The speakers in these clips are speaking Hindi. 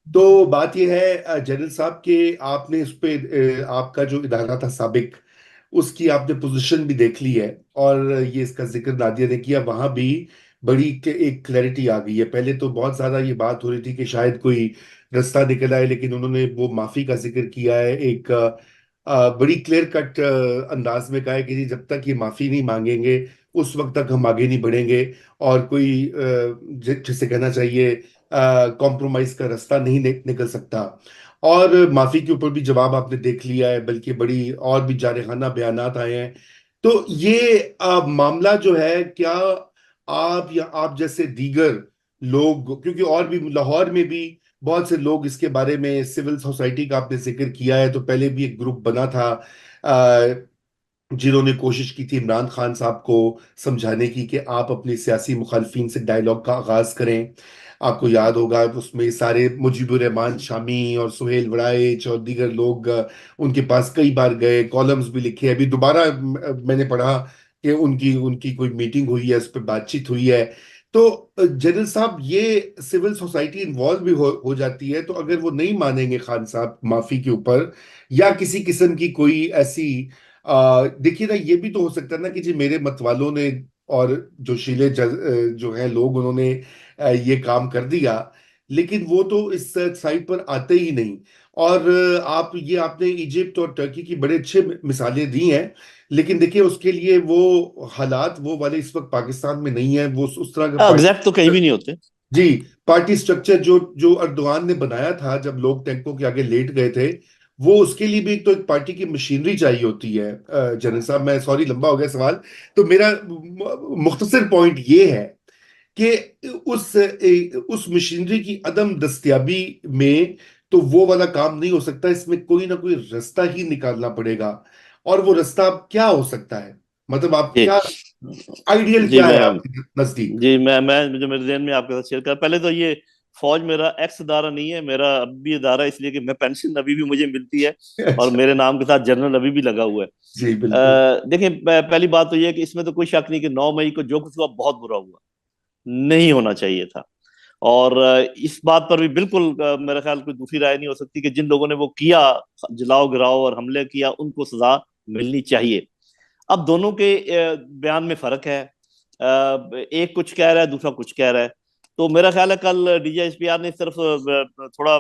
तो बात यह है जनरल साहब कि आपने इस पे आपका जो इदारा था साबिक, उसकी आपने पोजीशन भी देख ली है। और ये इसका जिक्र नादिया ने किया, वहां भी एक क्लैरिटी आ गई है। पहले तो बहुत ज्यादा ये बात हो रही थी कि शायद कोई रास्ता निकल आए, लेकिन उन्होंने वो माफी का जिक्र किया है। एक बड़ी क्लियर कट अंदाज में कहा है कि जी, जब तक ये माफी नहीं मांगेंगे उस वक्त तक हम आगे नहीं बढ़ेंगे। और कोई जिसे कहना चाहिए कॉम्प्रोमाइज का रास्ता नहीं निकल सकता। और माफी के ऊपर भी जवाब आपने देख लिया है, बल्कि बड़ी और भी जारहाना बयानात आए हैं। तो ये मामला जो है, क्या आप या आप जैसे दीगर लोग, क्योंकि और भी लाहौर में भी बहुत से लोग इसके बारे में, सिविल सोसाइटी का आपने जिक्र किया है, तो पहले भी एक ग्रुप बना था जिन्होंने कोशिश की थी इमरान खान साहब को समझाने की कि आप अपने सियासी मुखालफिन से डायलॉग का आगाज करें। आपको याद होगा उसमें सारे मुजीबुर रहमान शामी और सुहेल वड़ाइच और दीगर लोग उनके पास कई बार गए, कॉलम्स भी लिखे। अभी दोबारा मैंने पढ़ा कि उनकी उनकी कोई मीटिंग हुई है, उस पर बातचीत हुई है। तो जनरल साहब, ये सिविल सोसाइटी इन्वॉल्व भी हो जाती है। तो अगर वो नहीं मानेंगे खान साहब माफी के ऊपर, या किसी किस्म की कोई ऐसी देखिए ना, ये भी तो हो सकता है ना कि जी मेरे मत वालों ने और जोशीले जो हैं लोग, उन्होंने ये काम कर दिया, लेकिन वो तो इस साइड पर आते ही नहीं। और आप ये आपने इजिप्ट और टर्की की बड़े अच्छे मिसालें दी हैं, लेकिन देखिए उसके लिए वो हालात वो वाले इस वक्त पाकिस्तान में नहीं है। वो उस तरह का पार्टी, एग्जैक्ट तो कहीं भी नहीं होते। जी, पार्टी स्ट्रक्चर जो जो अर्दोगान ने बनाया था जब लोग टैंकों के आगे लेट गए थे, वो उसके लिए भी तो एक पार्टी की मशीनरी चाहिए होती है। जनरल साहब, मैं सॉरी लंबा हो गया सवाल। तो मेरा मुख्तसर पॉइंट ये है कि उस मशीनरी की अदम दस्तयाबी में तो वो वाला काम नहीं हो सकता। इसमें कोई ना कोई रास्ता ही निकालना पड़ेगा। और वो रास्ता अब क्या हो सकता है? मतलब आप जी क्या, आइडियल जी क्या है मैं आपके नजदीक? जी मैं जो मेरे जहन में आपके साथ शेयर कर, पहले तो ये फौज मेरा एक्स अदारा नहीं है, मेरा अब भी अदारा है, इसलिए कि मैं पेंशन अभी भी मुझे मिलती है और अच्छा। मेरे नाम के साथ जनरल अभी भी लगा हुआ है। जी बिल्कुल। देखिए, पहली बात तो ये है कि इसमें तो कोई शक नहीं कि 9 मई को जो कुछ हुआ बहुत बुरा हुआ, नहीं होना चाहिए था। और इस बात पर भी बिल्कुल मेरा ख्याल कोई दूसरी राय नहीं हो सकती कि जिन लोगों ने वो किया, जलाओ गिराओ और हमले किया, उनको सजा मिलनी चाहिए। अब दोनों के बयान में फर्क है। एक कुछ कह रहा है, दूसरा कुछ कह रहा है। तो मेरा ख्याल है कल डीजीएसपीआर ने सिर्फ थोड़ा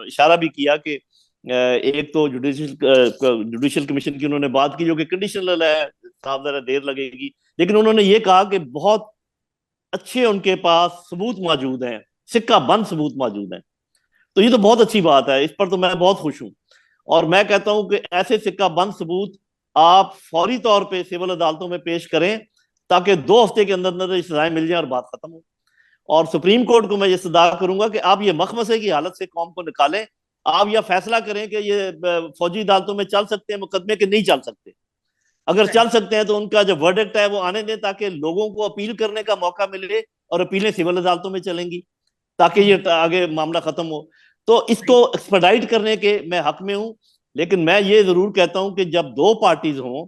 इशारा भी किया कि एक तो जुडिशियल कमीशन की उन्होंने बात की, जो कि कंडीशनल है, साहब जरा देर लगेगी, लेकिन उन्होंने ये कहा कि बहुत अच्छे उनके पास सबूत मौजूद हैं, सिक्का बंद सबूत मौजूद हैं। तो ये तो बहुत अच्छी बात है, इस पर तो मैं बहुत खुश हूं। और मैं कहता हूं कि ऐसे सिक्का बंद सबूत आप फौरी तौर पे सिविल अदालतों में पेश करें, ताकि 2 हफ्ते के अंदर अंदर सजाएं मिल जाए और बात खत्म हो। और सुप्रीम कोर्ट को मैं ये सदा करूंगा कि आप ये मखमसे की हालत से कौम को निकालें। आप यह फैसला करें कि ये फौजी अदालतों में चल सकते हैं मुकदमे के नहीं चल सकते। अगर चल सकते हैं तो उनका जो वर्डिक्ट है वो आने दें, ताकि लोगों को अपील करने का मौका मिले और अपीलें सिविल अदालतों में चलेंगी, ताकि ये आगे मामला खत्म हो। तो इसको एक्सपेडाइट करने के मैं हक में हूं। लेकिन मैं ये जरूर कहता हूं कि जब दो पार्टीज हों,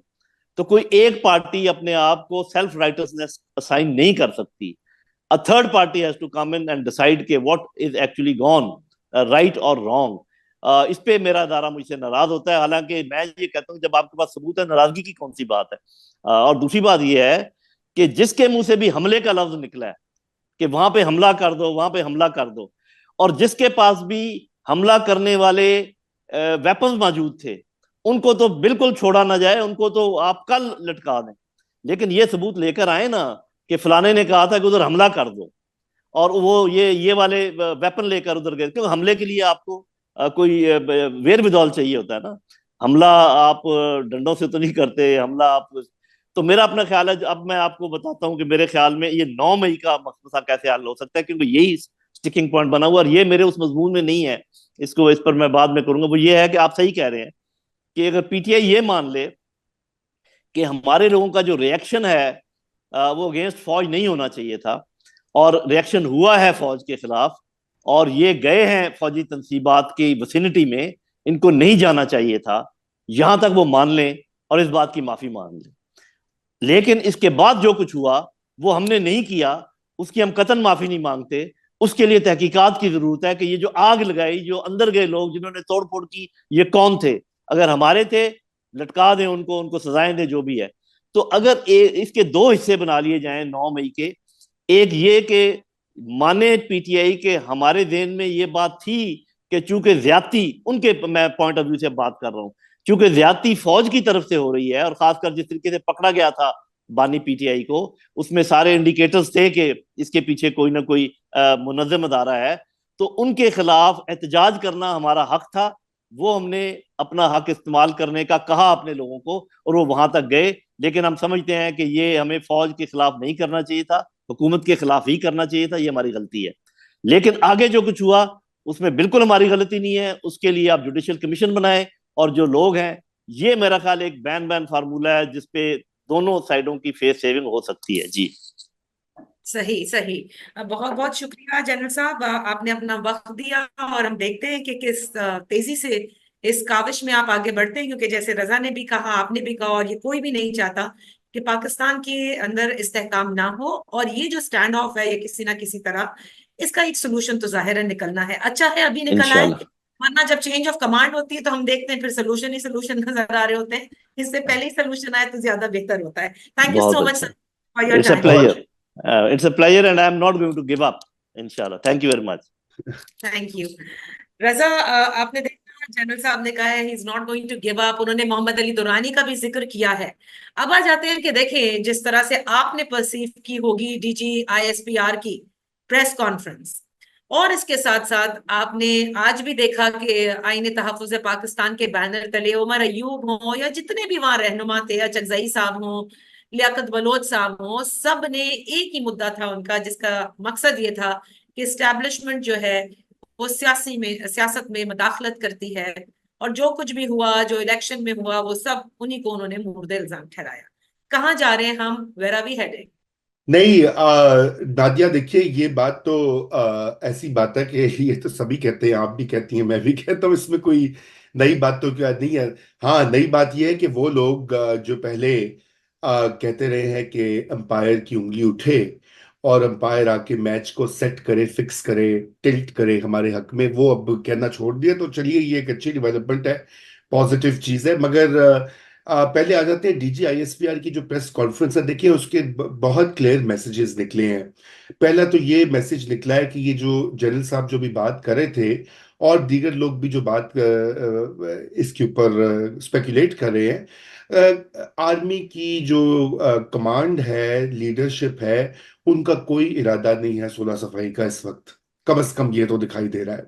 तो कोई एक पार्टी अपने आप को सेल्फ राइटसनेस असाइन नहीं कर सकती। A third party has to come in and decide के what is actually gone, right और रॉन्ग। इस पे मेरा अदारा मुझसे नाराज होता है। हालांकि मैं ये कहता हूँ, जब आपके पास सबूत है, नाराजगी की कौन सी बात है। और दूसरी बात यह है कि जिसके मुंह से भी हमले का लफ्ज निकला है कि वहां पे हमला कर दो, वहां पे हमला कर दो, और जिसके पास भी हमला करने वाले वेपन्स मौजूद थे, उनको तो बिल्कुल छोड़ा ना जाए, उनको तो आप कल लटका दें। लेकिन ये सबूत लेकर आए ना कि फलाने ने कहा था कि उधर हमला कर दो, और वो ये वाले वेपन लेकर उधर गए, क्योंकि हमले के लिए आपको कोई वेर विदौल चाहिए होता है ना। हमला आप डंडों से तो नहीं करते, हमला आप। तो मेरा अपना ख्याल है, अब मैं आपको बताता हूँ कि मेरे ख्याल में ये 9 मई का मसला कैसे हल हो सकता है, क्योंकि यही स्टिकिंग पॉइंट बना हुआ, और ये मेरे उस मजमून में नहीं है। इस पर मैं बाद में करूंगा। वो ये है कि आप सही कह रहे हैं कि अगर पीटीआई ये मान ले कि हमारे लोगों का जो रिएक्शन है वो अगेंस्ट फौज नहीं होना चाहिए था, और रिएक्शन हुआ है फौज के खिलाफ, और ये गए हैं फौजी तनसीबात की विसिनिटी में, इनको नहीं जाना चाहिए था, यहां तक वो मान लें और इस बात की माफी मांग लें। लेकिन इसके बाद जो कुछ हुआ वो हमने नहीं किया, उसकी हम कतन माफी नहीं मांगते। उसके लिए तहकीकात की जरूरत है कि ये जो आग लगाई, जो अंदर गए लोग जिन्होंने तोड़ फोड़ की, ये कौन थे। अगर हमारे थे, लटका दें उनको, उनको सजाएं दें, जो भी है। तो अगर इसके दो हिस्से बना लिए जाएं 9 मई के, एक ये कि माने पीटीआई के हमारे देन में ये बात थी कि चूंकि ज्यादती उनके, मैं पॉइंट ऑफ व्यू से बात कर रहा हूं, चूंकि ज्यादती फौज की तरफ से हो रही है, और खासकर जिस तरीके से पकड़ा गया था बानी पीटीआई को, उसमें सारे इंडिकेटर्स थे कि इसके पीछे कोई ना कोई मुनज़्ज़म अदारा है। तो उनके खिलाफ एहतजाज करना हमारा हक था। वो हमने अपना हक इस्तेमाल करने का कहा अपने लोगों को, और वो वहां तक गए। लेकिन हम समझते हैं कि ये हमें फौज के खिलाफ नहीं करना चाहिए था, हुकूमत के खिलाफ ही करना चाहिए था। ये हमारी गलती है। लेकिन आगे जो कुछ हुआ उसमें बिल्कुल हमारी गलती नहीं है। उसके लिए आप जुडिशियल कमीशन बनाए, और जो लोग हैं, ये मेरा ख्याल एक बैन बैन फार्मूला है जिसपे दोनों साइडों की फेस सेविंग हो सकती है। जी। सही सही। बहुत बहुत शुक्रिया जनरल साहब, आपने अपना वक्त दिया, और हम देखते हैं कि किस तेजी से इस काविश में आप आगे बढ़ते हैं, क्योंकि जैसे रजा ने भी कहा, आपने भी कहा, और ये कोई भी नहीं चाहता कि पाकिस्तान के अंदर इस्तेहकाम ना हो। और ये जो स्टैंड ऑफ है, ये किसी ना किसी तरह इसका एक सोल्यूशन तो जाहिर निकलना है। अच्छा है अभी निकल आए, इंशाल्लाह। वरना जब चेंज ऑफ कमांड होती है तो हम देखते हैं फिर सोल्यूशन ही सोल्यूशन नजर आ रहे होते हैं। इससे पहले ही सोल्यूशन आए तो ज्यादा बेहतर होता है। थैंक यू बहुत सो मच अच्छा। For your it's a time. Pleasure. It's a pleasure and I am not going to give up. इंशाल्लाह। Thank you very much. Thank you. Raza, आपने देखा जनरल साहब ने कहा है he is not going to give up. उन्होंने मोहम्मद अली दुरानी का भी जिक्र किया है। अब आ जाते हैं कि देखें, जिस तरह से आपने परसीव की होगी डीजी आईएसपीआर की प्रेस कॉन्फ्रेंस, और इसके साथ साथ आपने आज भी देखा कि आईने तहफ़्फ़ुज़ पाकिस्तान के बैनर तले उमर अयूब हो या जितने भी वहां रहनुमा थे, या चगजई साहब हो, लियाकत बलोच साहब हो, सब ने एक ही मुद्दा था उनका, जिसका मकसद ये था कि इस्टेब्लिशमेंट जो है वो सियासत में मदाखलत करती है, और जो कुछ भी हुआ, जो इलेक्शन में हुआ, वो सब उन्हीं को उन्होंने मुर्दे इल्जाम ठहराया। कहाँ जा रहे हैं हम, वेर आर वी हेडिंग? नहीं, नादिया देखिए, ये बात तो ऐसी बात है कि ये तो सभी कहते हैं, आप भी कहती हैं, मैं भी कहता हूँ, इसमें कोई नई बात तो क्या नहीं है। हाँ, नई बात ये है कि वो लोग जो पहले कहते रहे हैं कि अंपायर की उंगली उठे और अंपायर आके मैच को सेट करे, फिक्स करे, टिल्ट करे हमारे हक में, वो अब कहना छोड़ दिया। तो चलिए, ये एक अच्छी डेवलपमेंट है, पॉजिटिव चीज है। मगर पहले आ जाते हैं डीजीआईएसपीआर की जो प्रेस कॉन्फ्रेंस है। देखिए, उसके बहुत क्लियर मैसेजेस निकले हैं। पहला तो ये मैसेज निकला है कि ये जो जनरल साहब जो भी बात कर रहे थे, और दीगर लोग भी जो बात इसके ऊपर स्पेकुलेट कर रहे हैं, आर्मी की जो कमांड है, लीडरशिप है, उनका कोई इरादा नहीं है सुलह सफाई का इस वक्त। कम से कम ये तो दिखाई दे रहा है।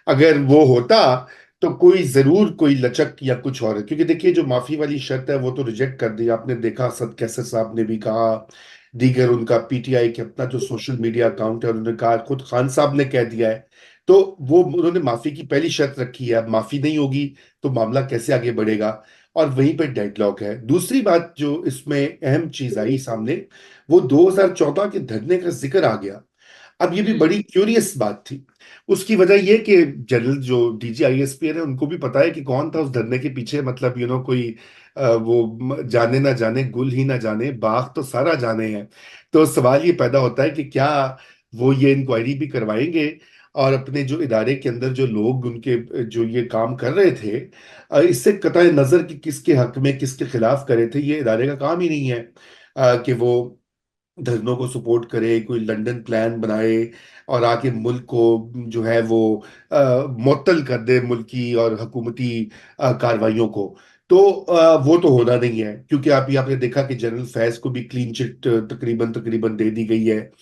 अगर वो होता तो कोई जरूर कोई लचक या कुछ और है। क्योंकि देखिए, जो माफी वाली शर्त है वो तो रिजेक्ट कर दी। आपने देखा, सद कैसर साहब ने भी कहा, दीगर उनका पीटीआई के अपना जो सोशल मीडिया अकाउंट है, उन्होंने कहा, खुद खान साहब ने कह दिया है। तो वो उन्होंने माफी की पहली शर्त रखी है। अब माफी नहीं होगी तो मामला कैसे आगे बढ़ेगा, और वहीं पे डेडलॉक है। दूसरी बात जो इसमें अहम चीज आई सामने, वो 2014 के धरने का जिक्र आ गया। अब ये भी बड़ी क्यूरियस बात थी। उसकी वजह ये कि जनरल जो डीजीआईएसपी है, उनको भी पता है कि कौन था उस धरने के पीछे। मतलब कोई जाने ना जाने, गुल ही ना जाने, बाग तो सारा जाने हैं। तो सवाल ये पैदा होता है कि क्या वो ये इंक्वायरी भी करवाएंगे, और अपने जो इदारे के अंदर जो लोग उनके जो ये काम कर रहे थे, इससे कतई नजर कि किसके हक में किसके खिलाफ करे थे, ये इदारे का काम ही नहीं है कि वो धरनों को सपोर्ट करे, कोई लंदन प्लान बनाए और आके मुल्क को जो है वो मुअत्तल कर दे, मुल्क की और हुकूमती कार्रवाइयों को। तो वो तो होना नहीं है। क्योंकि आपने देखा कि जनरल फैज को भी क्लीन चिट तकरीबन तकरीबन दे दी गई है।